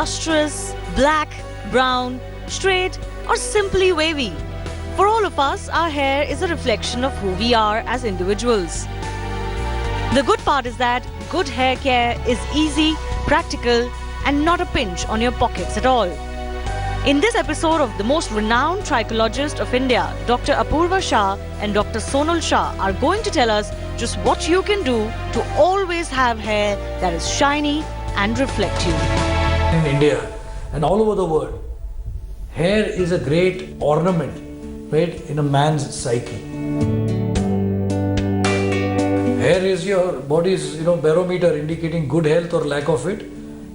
lustrous, black, brown, straight, or simply wavy. For all of us, our hair is a reflection of who we are as individuals. The good part is that good hair care is easy, practical, and not a pinch on your pockets at all. In this episode of the most renowned trichologist of India, Dr. Apurva Shah and Dr. Sonal Shah are going to tell us just what you can do to always have hair that is shiny and reflect you. In India and all over the world, hair is a great ornament, right, in a man's psyche. Hair is your body's barometer indicating good health or lack of it.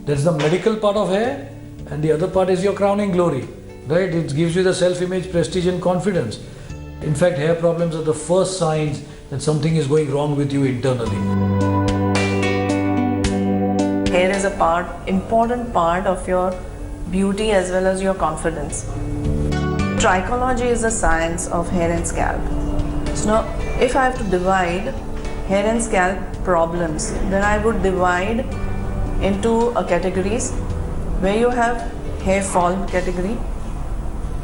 That's the medical part of hair, and the other part is your crowning glory, right? It gives you the self-image, prestige and confidence. In fact, hair problems are the first signs that something is going wrong with you internally. Hair is a important part of your beauty as well as your confidence. Trichology is the science of hair and scalp. So now, if I have to divide hair and scalp problems, then I would divide into a categories where you have hair fall category.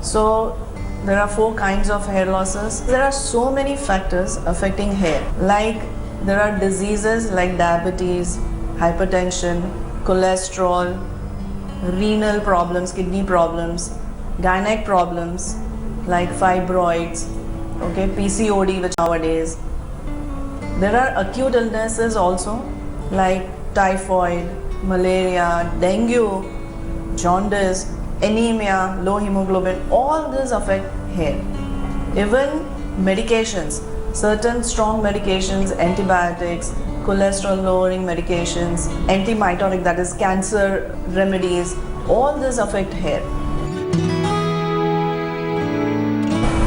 So there are 4 kinds of hair losses. There are so many factors affecting hair, like there are diseases like diabetes, hypertension, cholesterol, renal problems, kidney problems, gynec problems like fibroids, PCOD, which nowadays. There are acute illnesses also like typhoid, malaria, dengue, jaundice, anemia, low hemoglobin. All these affect hair. Even medications, certain strong medications, antibiotics, cholesterol lowering medications, antimitotic, that is cancer remedies, all these affect hair.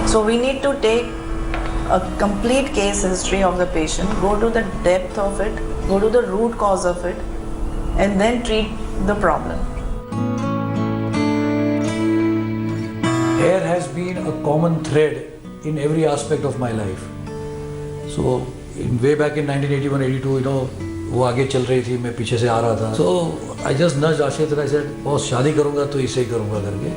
So we need to take a complete case history of the patient, go to the depth of it, go to the root cause of it, and then treat the problem. Hair has been a common thread in every aspect of my life. So, way back in 1981-82, वो आगे चल रही थी, मैं पीछे से आ रहा था. So, I just nudged Ashit and I said, "boss शादी करूँगा तो इसे ही करूँगा" करके.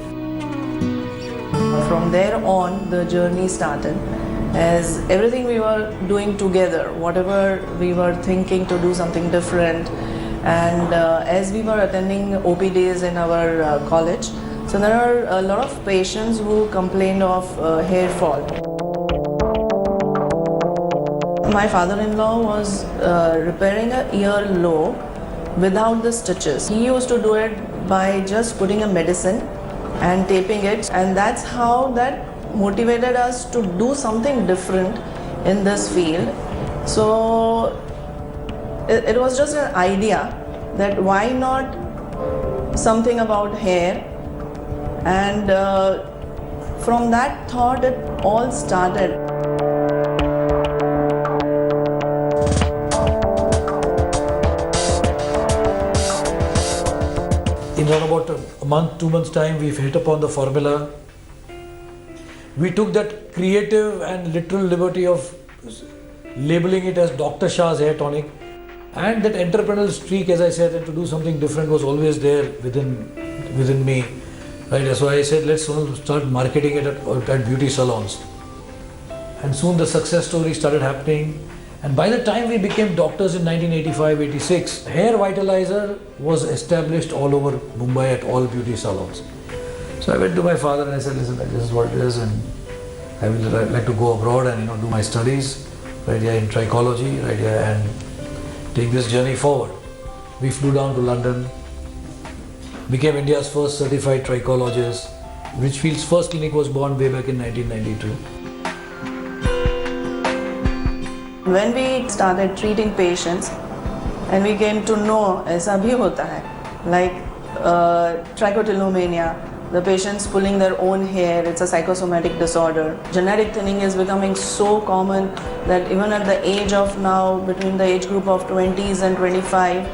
From there on, the journey started. As everything we were doing together, whatever we were thinking to do something different, and as we were attending OPDs in our college, so there are a lot of patients who complained of hair fall. My father-in-law was repairing a earlobe without the stitches. He used to do it by just putting a medicine and taping it, and that's how that motivated us to do something different in this field. So it was just an idea that why not something about hair, and from that thought it all started. In around about a month, 2 months time, we've hit upon the formula. We took that creative and literal liberty of labeling it as Dr. Shah's hair tonic, and that entrepreneurial streak, as I said, and to do something different was always there within me. Right? So I said, let's start marketing it at beauty salons. And soon the success story started happening. And by the time we became doctors in 1985-86, hair vitalizer was established all over Mumbai at all beauty salons. So I went to my father and I said, listen, this is what it is, and I would like to go abroad and do my studies right here in trichology, right here, and take this journey forward. We flew down to London, became India's first certified trichologist. Richfield's first clinic was born way back in 1992. When we started treating patients and we came to know ऐसा भी होता है, like trichotillomania, the patients pulling their own hair, it's a psychosomatic disorder. Genetic thinning is becoming so common that even at the age of now, between the age group of 20s and 25,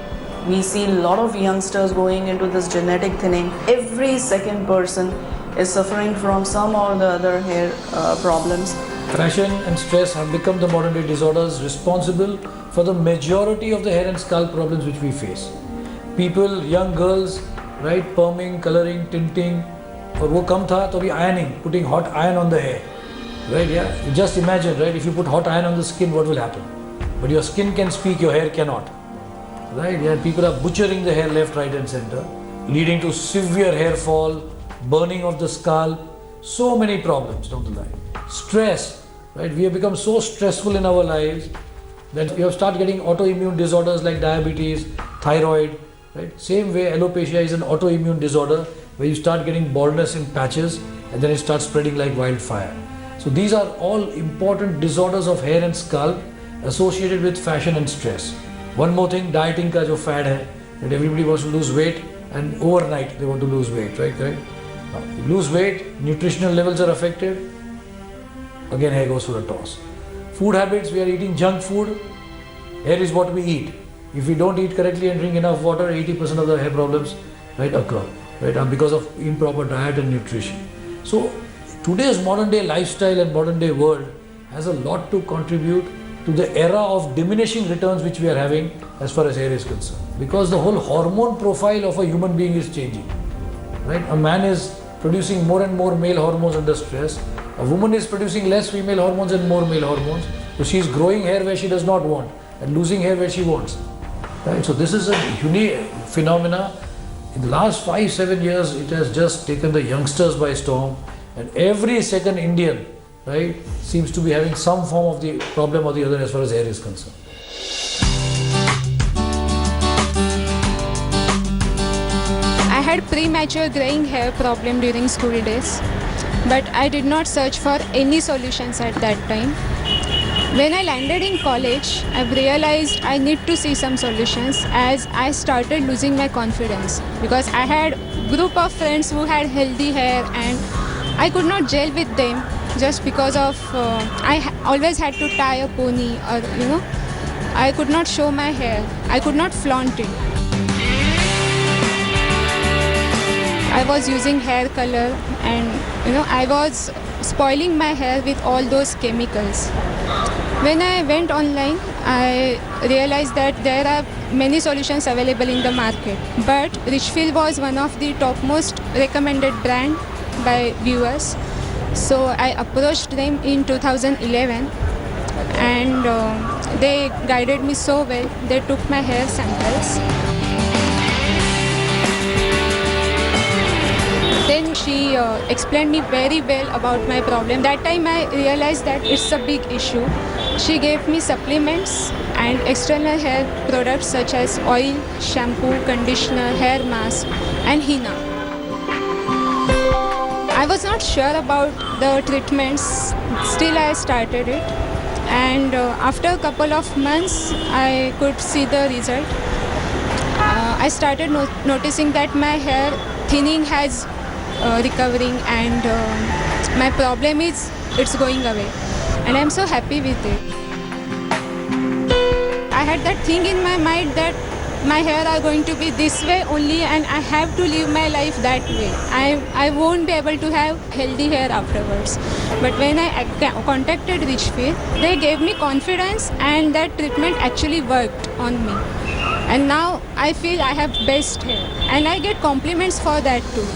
we see a lot of youngsters going into this genetic thinning. Every second person is suffering from some or the other hair problems. Fashion and stress have become the modern day disorders responsible for the majority of the hair and scalp problems which we face. People, young girls, right? Perming, coloring, tinting. और वो कम था तो अभी ironing, putting hot iron on the hair, right? Yeah, just imagine, right? If you put hot iron on the skin, what will happen? But your skin can speak, your hair cannot, right? Yeah, people are butchering the hair left, right, and center, leading to severe hair fall, burning of the scalp, so many problems down the line. Stress, right? We have become so stressful in our lives that we have started getting autoimmune disorders like diabetes, thyroid, right? Same way, alopecia is an autoimmune disorder where you start getting baldness in patches and then it starts spreading like wildfire. So these are all important disorders of hair and scalp associated with fashion and stress. One more thing, dieting का जो fad है, that everybody wants to lose weight and overnight they want to lose weight, right? Now, you lose weight, nutritional levels are affected, again hair goes for a toss. Food habits, we are eating junk food, hair is what we eat. If we don't eat correctly and drink enough water, 80% of the hair problems, right, occur, right, because of improper diet and nutrition. So today's modern day lifestyle and modern day world has a lot to contribute to the era of diminishing returns which we are having as far as hair is concerned. Because the whole hormone profile of a human being is changing, right? A man is producing more and more male hormones under stress. A woman is producing less female hormones and more male hormones. So she is growing hair where she does not want and losing hair where she wants. Right? So this is a unique phenomena. In the last 5-7 years, it has just taken the youngsters by storm, and every second Indian, right, seems to be having some form of the problem or the other as far as hair is concerned. I had premature graying hair problem during school days, but I did not search for any solutions at that time. When I landed in college, I realized I need to see some solutions as I started losing my confidence, because I had group of friends who had healthy hair and I could not gel with them just because of always had to tie a pony, or I could not show my hair, I could not flaunt it. I was using hair color and I was spoiling my hair with all those chemicals. When I went online, I realized that there are many solutions available in the market, but Richfield was one of the topmost recommended brand by viewers. So I approached them in 2011 and they guided me so well. They took my hair samples. Then she explained me very well about my problem. That time I realized that it's a big issue. She gave me supplements and external hair products such as oil, shampoo, conditioner, hair mask and henna. I was not sure about the treatments, still I started it, and after a couple of months I could see the result. I started noticing that my hair thinning has recovering and my problem is it's going away, and I'm so happy with it. I had that thing in my mind that my hair are going to be this way only and I have to live my life that way. I won't be able to have healthy hair afterwards. But when I contacted Richfield, they gave me confidence and that treatment actually worked on me. And now I feel I have best hair and I get compliments for that too.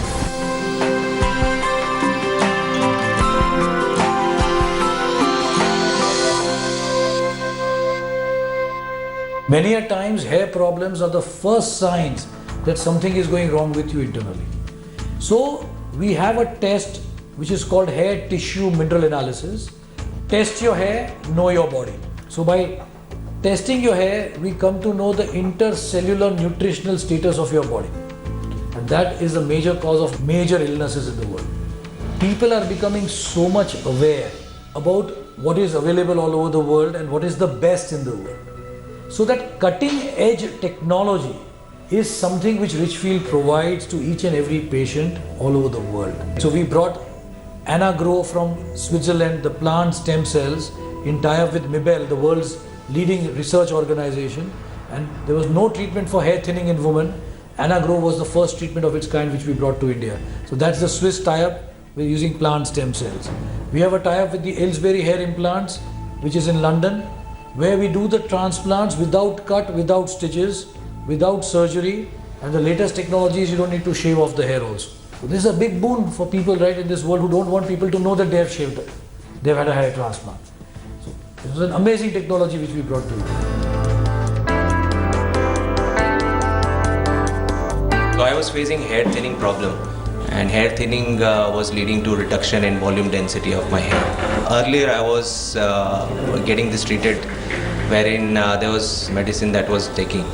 Many a times hair problems are the first signs that something is going wrong with you internally. So we have a test which is called hair tissue mineral analysis. Test your hair, know your body. So by testing your hair, we come to know the intercellular nutritional status of your body. And that is a major cause of major illnesses in the world. People are becoming so much aware about what is available all over the world and what is the best in the world. So that cutting edge technology is something which Richfield provides to each and every patient all over the world. So we brought Anagro from Switzerland, the plant stem cells, in tie-up with Mibel, the world's leading research organization, and there was no treatment for hair thinning in women. Anagro was the first treatment of its kind which we brought to India. So that's the Swiss tie-up. We're using plant stem cells. We have a tie-up with the Aylesbury hair implants, which is in London, where we do the transplants without cut, without stitches, without surgery, And the latest technology is you don't need to shave off the hair also. So this is a big boon for people right in this world who don't want people to know that they have shaved, they've had a hair transplant. So it was an amazing technology which we brought to you. So I was facing hair thinning problem, and hair thinning was leading to reduction in volume density of my hair. Earlier I was getting this treated wherein there was medicine that was taking,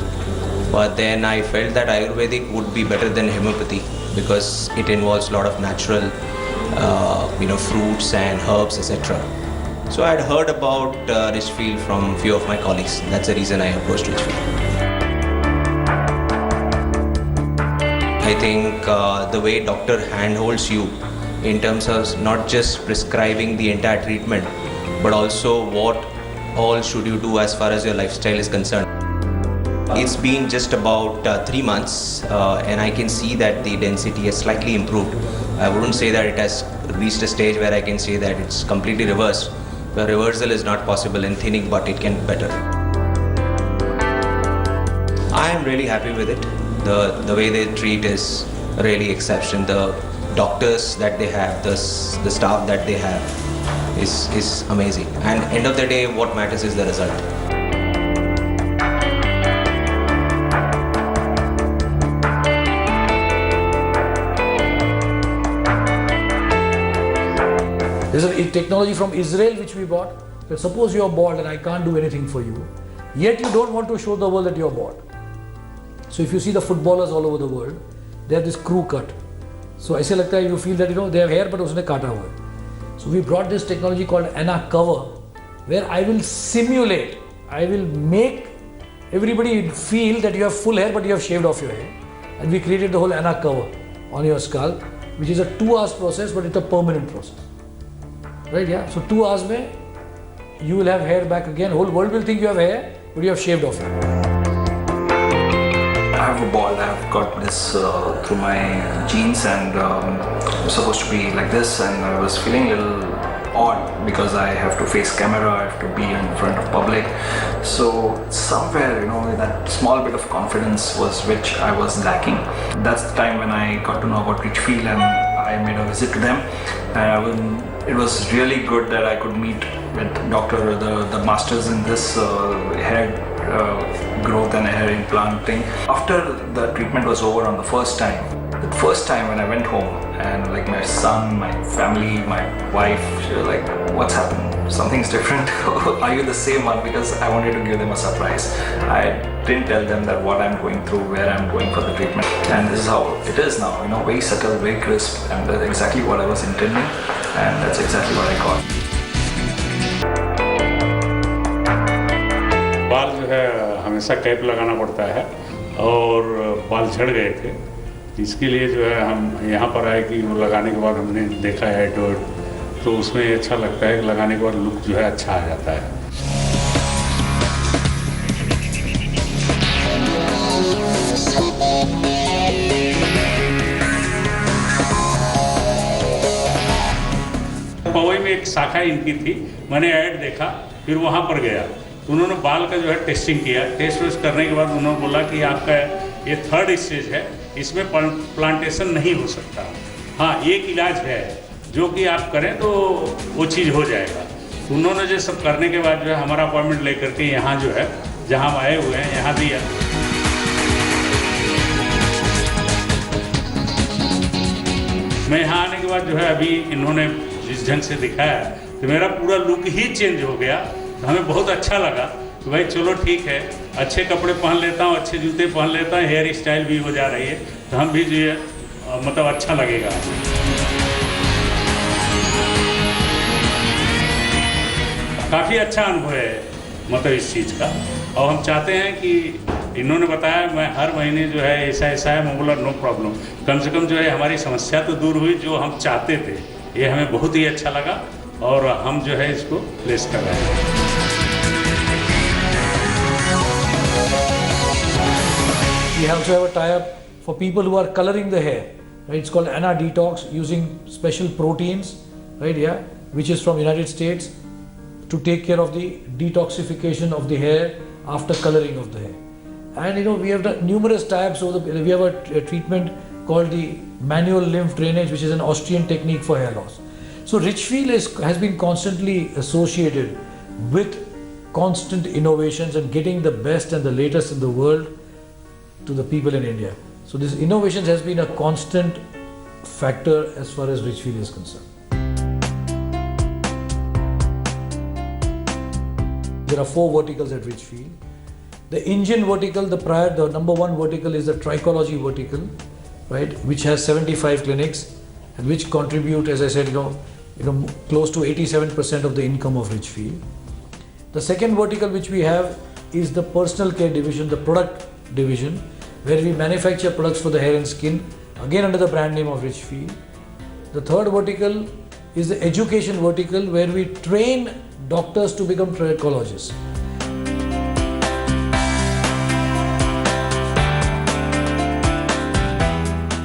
but then I felt that Ayurvedic would be better than homeopathy because it involves a lot of natural fruits and herbs, etc. So I had heard about Richfield from few of my colleagues. That's the reason I approached Richfield. I think the way doctor handholds you in terms of not just prescribing the entire treatment, but also what all should you do as far as your lifestyle is concerned. It's been just about 3 months and I can see that the density has slightly improved. I wouldn't say that it has reached a stage where I can say that it's completely reversed. The reversal is not possible in thinning, but it can be better. I am really happy with it. The way they treat is really exceptional. The doctors that they have, the staff that they have is amazing. And end of the day, what matters is the result. There's a technology from Israel which we bought. That suppose you're bald and I can't do anything for you, yet you don't want to show the world that you're bald. So if you see the footballers all over the world, they have this crew cut. So ऐसे लगता है you feel that they have hair but उसने काटा हुआ है. So we brought this technology called Anna cover, where I will simulate, I will make everybody feel that you have full hair but you have shaved off your hair. And we created the whole Anna cover on your skull, which is a 2 hours process, but it's a permanent process. Right, yeah. So 2 hours mein, you will have hair back again. Whole world will think you have hair, but you have shaved off it. I have a bald. I've got this through my genes, and it's supposed to be like this. And I was feeling a little odd because I have to face camera. I have to be in front of public. So somewhere, that small bit of confidence was which I was lacking. That's the time when I got to know about Richfield, and I made a visit to them. And it was really good that I could meet with the masters in this hair growth and hair implanting. After the treatment was over on the first time when I went home, and like my son, my family, my wife, she was like, what's happened? Something's different. Are you the same one? Because I wanted to give them a surprise. I didn't tell them that what I'm going through, where I'm going for the treatment. And this is how it is now, very subtle, very crisp, and that's exactly what I was intending, and that's exactly what I got. बाल जो है हमेशा cap लगाना पड़ता है और बाल झड़ गए थे, इसके लिए जो है हम यहाँ पर आए कि वो लगाने के बाद हमने देखा है तो उसमें अच्छा लगता है कि लगाने के बाद लुक जो है अच्छा आ जाता है. पवई में एक शाखा इनकी थी, मैंने ऐड देखा, फिर वहाँ पर गया, उन्होंने बाल का जो है टेस्टिंग किया. टेस्ट करने के बाद उन्होंने बोला कि आपका ये 3rd स्टेज है, इसमें प्लांटेशन नहीं हो सकता. हाँ, एक इलाज है जो कि आप करें तो वो चीज़ हो जाएगा. उन्होंने जो सब करने के बाद जो है हमारा अपॉइंटमेंट लेकर के यहाँ जो है जहाँ हम आए हुए हैं यहाँ दिया. मैं यहाँ आने के बाद जो है अभी इन्होंने जिस ढंग से दिखाया तो मेरा पूरा लुक ही चेंज हो गया. तो हमें बहुत अच्छा लगा कि भाई चलो ठीक है, अच्छे कपड़े पहन लेता हूँ, अच्छे जूते पहन लेता हूँ, हेयर स्टाइल भी हो जा रही है, तो हम भी जो है मतलब अच्छा लगेगा. काफ़ी अच्छा अनुभव है मतलब इस चीज़ का. और हम चाहते हैं कि इन्होंने बताया मैं हर महीने जो है ऐसा है, मैं बोला नो प्रॉब्लम, कम से कम जो है हमारी समस्या तो दूर हुई, जो हम चाहते थे. ये हमें बहुत ही अच्छा लगा और हम जो है इसको प्लेस कर रहे हैं. We also have a tie-up for people who are coloring the hair. Right? It's called Anna Detox, using special proteins, right? Yeah, which is from United States, to take care of the detoxification of the hair after coloring of the hair. And we have done numerous types. So we have a treatment called the manual lymph drainage, which is an Austrian technique for hair loss. So Richfield has been constantly associated with constant innovations and getting the best and the latest in the world to the people in India. So this innovations has been a constant factor as far as Richfield is concerned. There are 4 verticals at Richfield. The engine vertical, the number 1 vertical is the trichology vertical, right, which has 75 clinics and which contribute, as I said, close to 87% of the income of Richfield. The second vertical which we have is the personal care division, the product division, where we manufacture products for the hair and skin, again under the brand name of Richfield. The third vertical is the education vertical, where we train doctors to become trichologists.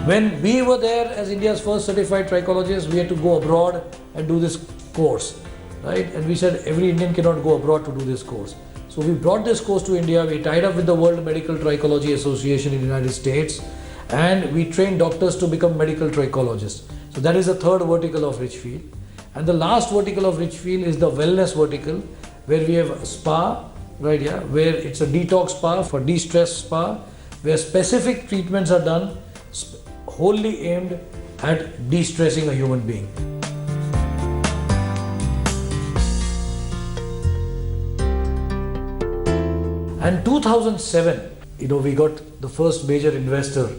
When we were there as India's first certified trichologists, we had to go abroad and do this course, right? And we said every Indian cannot go abroad to do this course. So we brought this course to India. We tied up with the World Medical Trichology Association in the United States, and we trained doctors to become medical trichologists. So that is the third vertical of Richfield. And the last vertical of Richfield is the wellness vertical, where we have a spa, right? Yeah, where it's a detox spa for de-stress spa, where specific treatments are done wholly aimed at de-stressing a human being. And 2007, we got the first major investor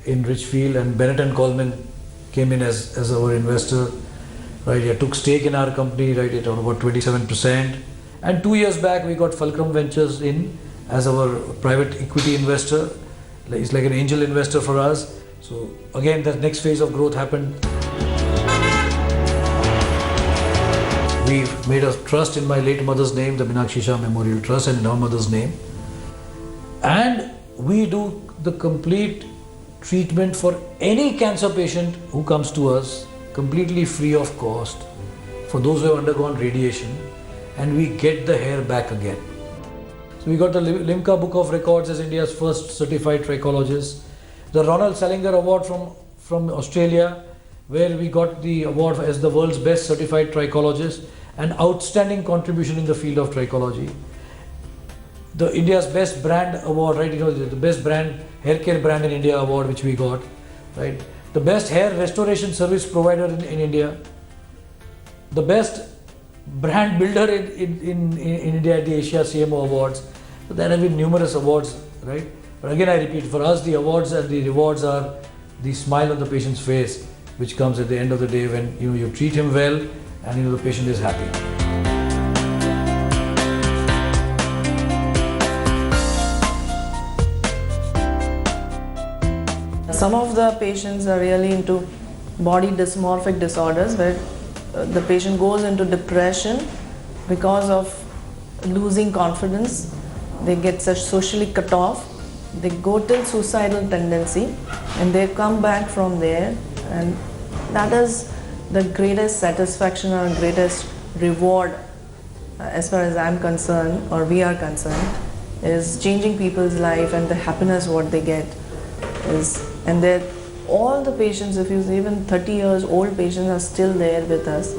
in Richfield, and Bennett & Coleman came in as our investor, right? He took stake in our company, right, at about 27%. And 2 years back, we got Fulcrum Ventures in as our private equity investor. It's like an angel investor for us. So again, the next phase of growth happened. We've made a trust in my late mother's name, the Meenakshi Shah Memorial Trust, and in our mother's name. And we do the complete treatment for any cancer patient who comes to us, completely free of cost, for those who have undergone radiation, and we get the hair back again. So we got the Limca Book of Records as India's first certified trichologist, the Ronald Salinger Award from Australia, where we got the award as the world's best certified trichologist, an outstanding contribution in the field of trichology. The India's best brand award, right? The best brand, hair care brand in India award, which we got, right? The best hair restoration service provider in India. The best brand builder in India at the Asia CMO Awards. So there have been numerous awards, right? But again, I repeat, for us, the awards and the rewards are the smile on the patient's face, which comes at the end of the day when you treat him well and the patient is happy. Some of the patients are really into body dysmorphic disorders, where the patient goes into depression because of losing confidence. They get socially cut off. They go till suicidal tendency, and they come back from there, and that is the greatest satisfaction or greatest reward, as far as I'm concerned, or we are concerned, is changing people's life, and the happiness what they get is, and that all the patients, if you even 30 years old patients, are still there with us.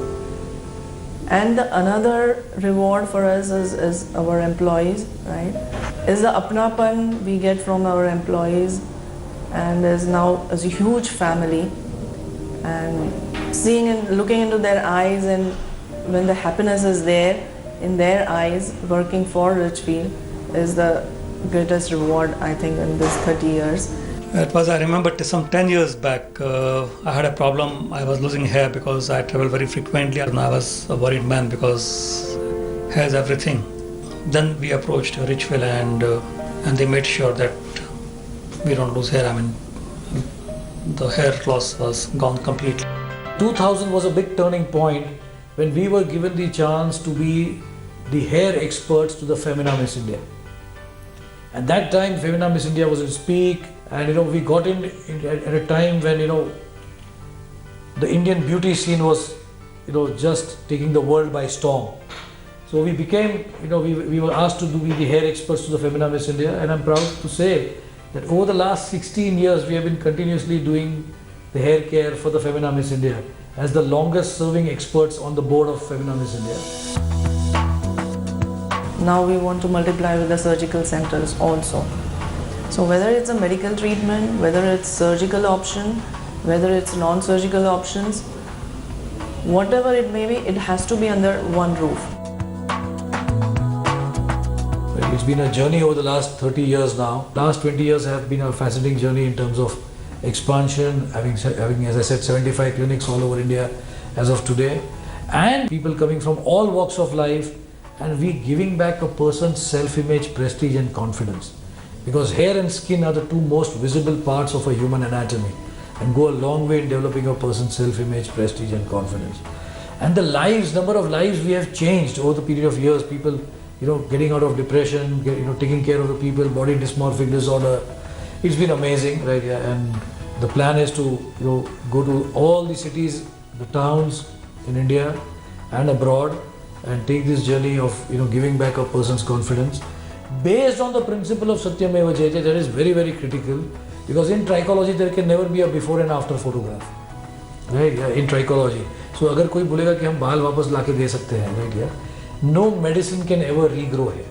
And another reward for us is our employees, right? Is the apnapan we get from our employees, and is now as a huge family. And seeing and looking into their eyes, and when the happiness is there in their eyes, working for Richfield is the greatest reward, I think, in this 30 years. It was, I remember some 10 years back, I had a problem. I was losing hair because I travel very frequently, and I was a worried man because hair is everything. Then we approached Richfield, and they made sure that we don't lose hair. I mean, the hair loss was gone completely. 2000 was a big turning point when we were given the chance to be the hair experts to the Femina Miss India. At that time, Femina Miss India was in Speak, and we got in at a time when the Indian beauty scene was just taking the world by storm. So we became, we were asked to be the hair experts to the Femina Miss India, and I'm proud to say that over the last 16 years we have been continuously doing the hair care for the Femina Miss India as the longest serving experts on the board of Femina Miss India. Now we want to multiply with the surgical centers also. So whether it's a medical treatment, whether it's surgical option, whether it's non-surgical options, whatever it may be, it has to be under one roof. It's been a journey over the last 30 years now. Last 20 years have been a fascinating journey in terms of expansion, having as I said 75 clinics all over India as of today, and people coming from all walks of life, and we giving back a person's self-image, prestige and confidence, because hair and skin are the two most visible parts of a human anatomy and go a long way in developing a person's self-image, prestige and confidence. And the number of lives we have changed over the period of years, people getting out of depression, taking care of the people, body dysmorphic disorder. It's been amazing, right? Yeah. And the plan is to go to all the cities, the towns in India and abroad, and take this journey of giving back a person's confidence based on the principle of Satyameva Jayate. That is very, very critical, because in trichology there can never be a before and after photograph, right? Yeah, in trichology. So अगर कोई बोलेगा कि हम बाल वापस लाके दे सकते हैं, right? Yeah, no medicine can ever regrow hair,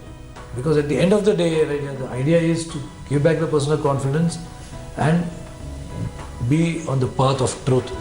because at the end of the day, right, yeah, the idea is to give back the personal confidence and be on the path of truth.